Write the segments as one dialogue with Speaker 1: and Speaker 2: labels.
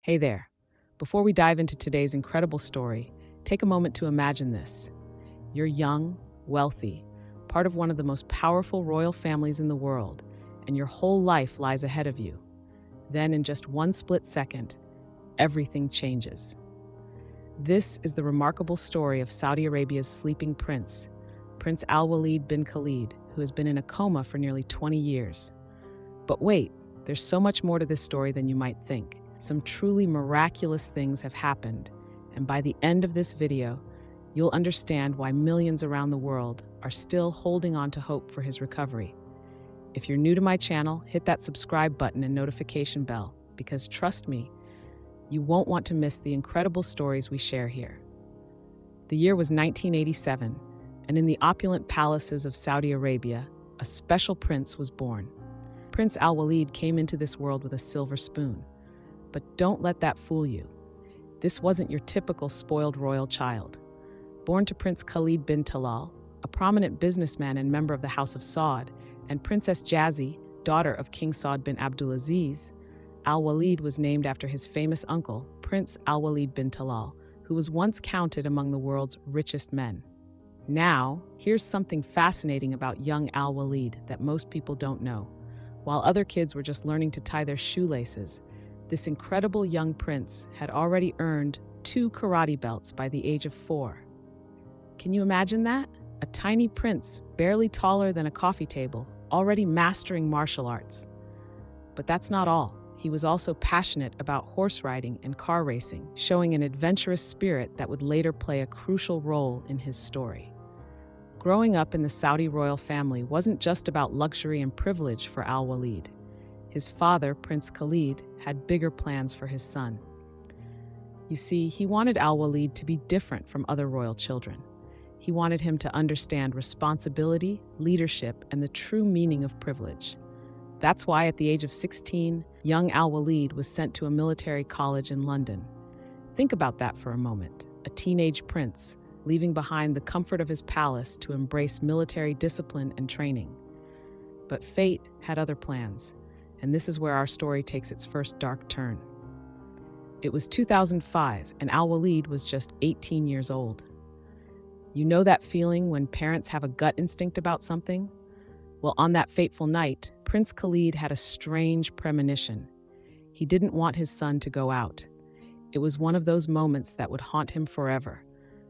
Speaker 1: Hey there. Before we dive into today's incredible story, take a moment to imagine this. You're young, wealthy, part of one of the most powerful royal families in the world, and your whole life lies ahead of you. Then, in just one split second, everything changes. This is the remarkable story of Saudi Arabia's sleeping prince, Prince Al Waleed bin Khalid, who has been in a coma for nearly 20 years. But wait, there's so much more to this story than you might think. Some truly miraculous things have happened, and by the end of this video, you'll understand why millions around the world are still holding on to hope for his recovery. If you're new to my channel, hit that subscribe button and notification bell, because trust me, you won't want to miss the incredible stories we share here. The year was 1987, and in the opulent palaces of Saudi Arabia, a special prince was born. Prince Al Waleed came into this world with a silver spoon. But don't let that fool you. This wasn't your typical spoiled royal child. Born to Prince Khalid bin Talal, a prominent businessman and member of the House of Saud, and Princess Jazzy, daughter of King Saud bin Abdulaziz, Al Waleed was named after his famous uncle, Prince Al Waleed bin Talal, who was once counted among the world's richest men. Now, here's something fascinating about young Al Waleed that most people don't know. While other kids were just learning to tie their shoelaces, this incredible young prince had already earned 2 karate belts by the age of 4. Can you imagine that? A tiny prince, barely taller than a coffee table, already mastering martial arts. But that's not all. He was also passionate about horse riding and car racing, showing an adventurous spirit that would later play a crucial role in his story. Growing up in the Saudi royal family wasn't just about luxury and privilege for Al Waleed. His father, Prince Khalid, had bigger plans for his son. You see, he wanted Al Waleed to be different from other royal children. He wanted him to understand responsibility, leadership, and the true meaning of privilege. That's why at the age of 16, young Al Waleed was sent to a military college in London. Think about that for a moment. A teenage prince, leaving behind the comfort of his palace to embrace military discipline and training. But fate had other plans. And this is where our story takes its first dark turn. It was 2005, and Al Waleed was just 18 years old. You know that feeling when parents have a gut instinct about something? Well, on that fateful night, Prince Khalid had a strange premonition. He didn't want his son to go out. It was one of those moments that would haunt him forever.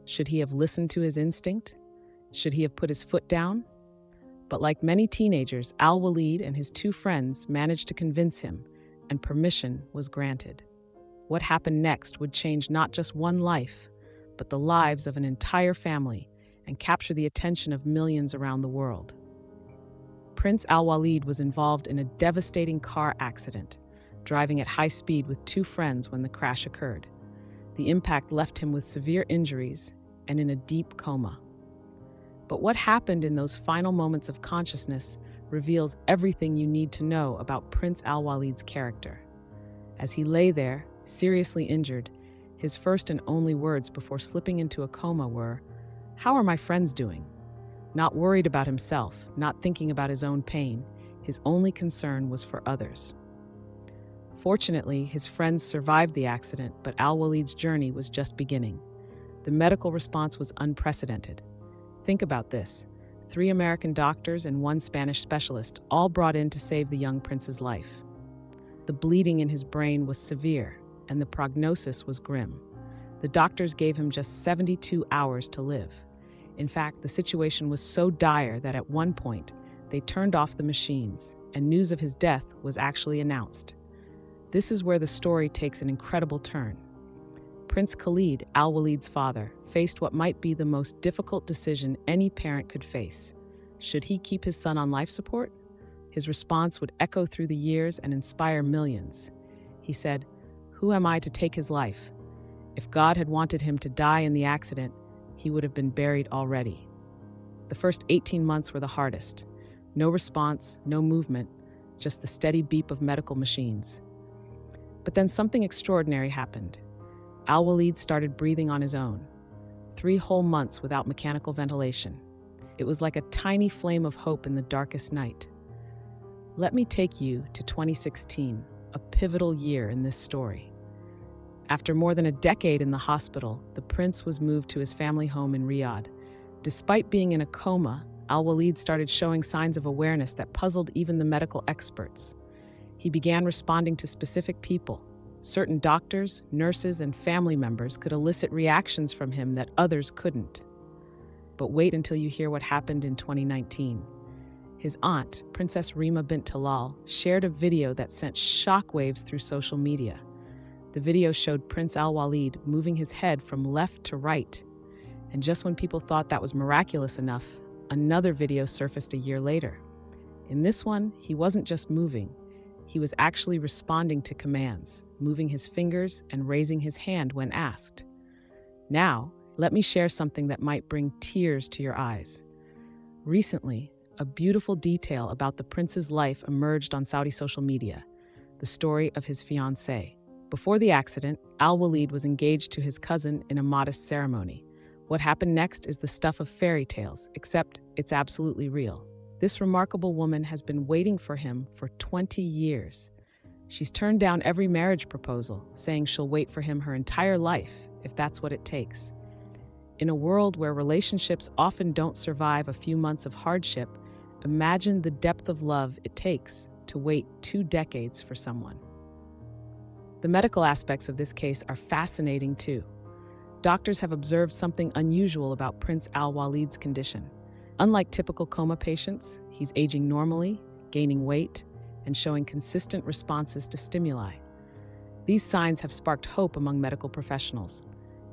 Speaker 1: Should he have listened to his instinct? Should he have put his foot down? But like many teenagers, Al Waleed and his 2 friends managed to convince him, and permission was granted. What happened next would change not just one life, but the lives of an entire family and capture the attention of millions around the world. Prince Al Waleed was involved in a devastating car accident, driving at high speed with 2 friends when the crash occurred. The impact left him with severe injuries and in a deep coma. But what happened in those final moments of consciousness reveals everything you need to know about Prince Al Waleed's character. As he lay there, seriously injured, his first and only words before slipping into a coma were, "How are my friends doing?" Not worried about himself, not thinking about his own pain, his only concern was for others. Fortunately, his friends survived the accident, but Al Waleed's journey was just beginning. The medical response was unprecedented. Think about this. 3 American doctors and 1 Spanish specialist, all brought in to save the young prince's life. The bleeding in his brain was severe, and the prognosis was grim. The doctors gave him just 72 hours to live. In fact, the situation was so dire that at one point, they turned off the machines, and news of his death was actually announced. This is where the story takes an incredible turn. Prince Khalid, Al Waleed's father, faced what might be the most difficult decision any parent could face. Should he keep his son on life support? His response would echo through the years and inspire millions. He said, "Who am I to take his life? If God had wanted him to die in the accident, he would have been buried already." The first 18 months were the hardest. No response, no movement, just the steady beep of medical machines. But then something extraordinary happened. Al Waleed started breathing on his own. 3 whole months without mechanical ventilation. It was like a tiny flame of hope in the darkest night. Let me take you to 2016, a pivotal year in this story. After more than a decade in the hospital, the prince was moved to his family home in Riyadh. Despite being in a coma, Al Waleed started showing signs of awareness that puzzled even the medical experts. He began responding to specific people. Certain doctors, nurses, and family members could elicit reactions from him that others couldn't. But wait until you hear what happened in 2019. His aunt, Princess Rima bint Talal, shared a video that sent shockwaves through social media. The video showed Prince Al Waleed moving his head from left to right. And just when people thought that was miraculous enough, another video surfaced a year later. In this one, he wasn't just moving. He was actually responding to commands, moving his fingers and raising his hand when asked. Now, let me share something that might bring tears to your eyes. Recently, a beautiful detail about the prince's life emerged on Saudi social media, the story of his fiancée. Before the accident, Al Waleed was engaged to his cousin in a modest ceremony. What happened next is the stuff of fairy tales, except it's absolutely real. This remarkable woman has been waiting for him for 20 years. She's turned down every marriage proposal, saying she'll wait for him her entire life, if that's what it takes. In a world where relationships often don't survive a few months of hardship, imagine the depth of love it takes to wait 2 decades for someone. The medical aspects of this case are fascinating too. Doctors have observed something unusual about Prince Al Waleed's condition. Unlike typical coma patients, he's aging normally, gaining weight, and showing consistent responses to stimuli. These signs have sparked hope among medical professionals.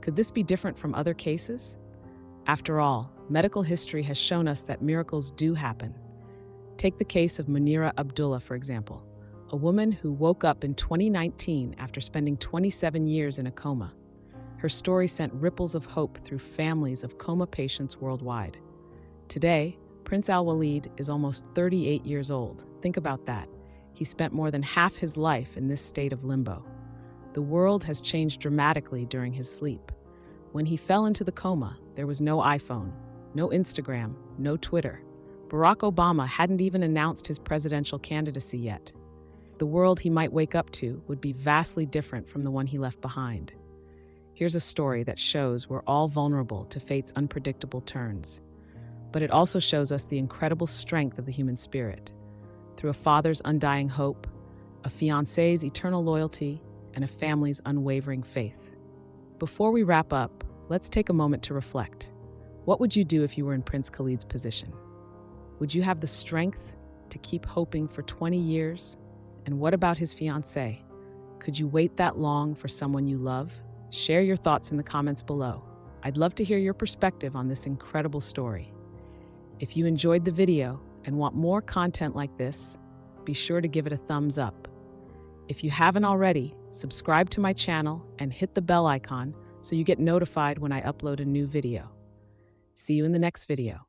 Speaker 1: Could this be different from other cases? After all, medical history has shown us that miracles do happen. Take the case of Munira Abdullah, for example, a woman who woke up in 2019 after spending 27 years in a coma. Her story sent ripples of hope through families of coma patients worldwide. Today, Prince Al Waleed is almost 38 years old. Think about that. He spent more than half his life in this state of limbo. The world has changed dramatically during his sleep. When he fell into the coma, there was no iPhone, no Instagram, no Twitter. Barack Obama hadn't even announced his presidential candidacy yet. The world he might wake up to would be vastly different from the one he left behind. Here's a story that shows we're all vulnerable to fate's unpredictable turns. But it also shows us the incredible strength of the human spirit. Through a father's undying hope, a fiancé's eternal loyalty, and a family's unwavering faith. Before we wrap up, let's take a moment to reflect. What would you do if you were in Prince Khalid's position? Would you have the strength to keep hoping for 20 years? And what about his fiancée? Could you wait that long for someone you love? Share your thoughts in the comments below. I'd love to hear your perspective on this incredible story. If you enjoyed the video and want more content like this, be sure to give it a thumbs up. If you haven't already, subscribe to my channel and hit the bell icon so you get notified when I upload a new video. See you in the next video.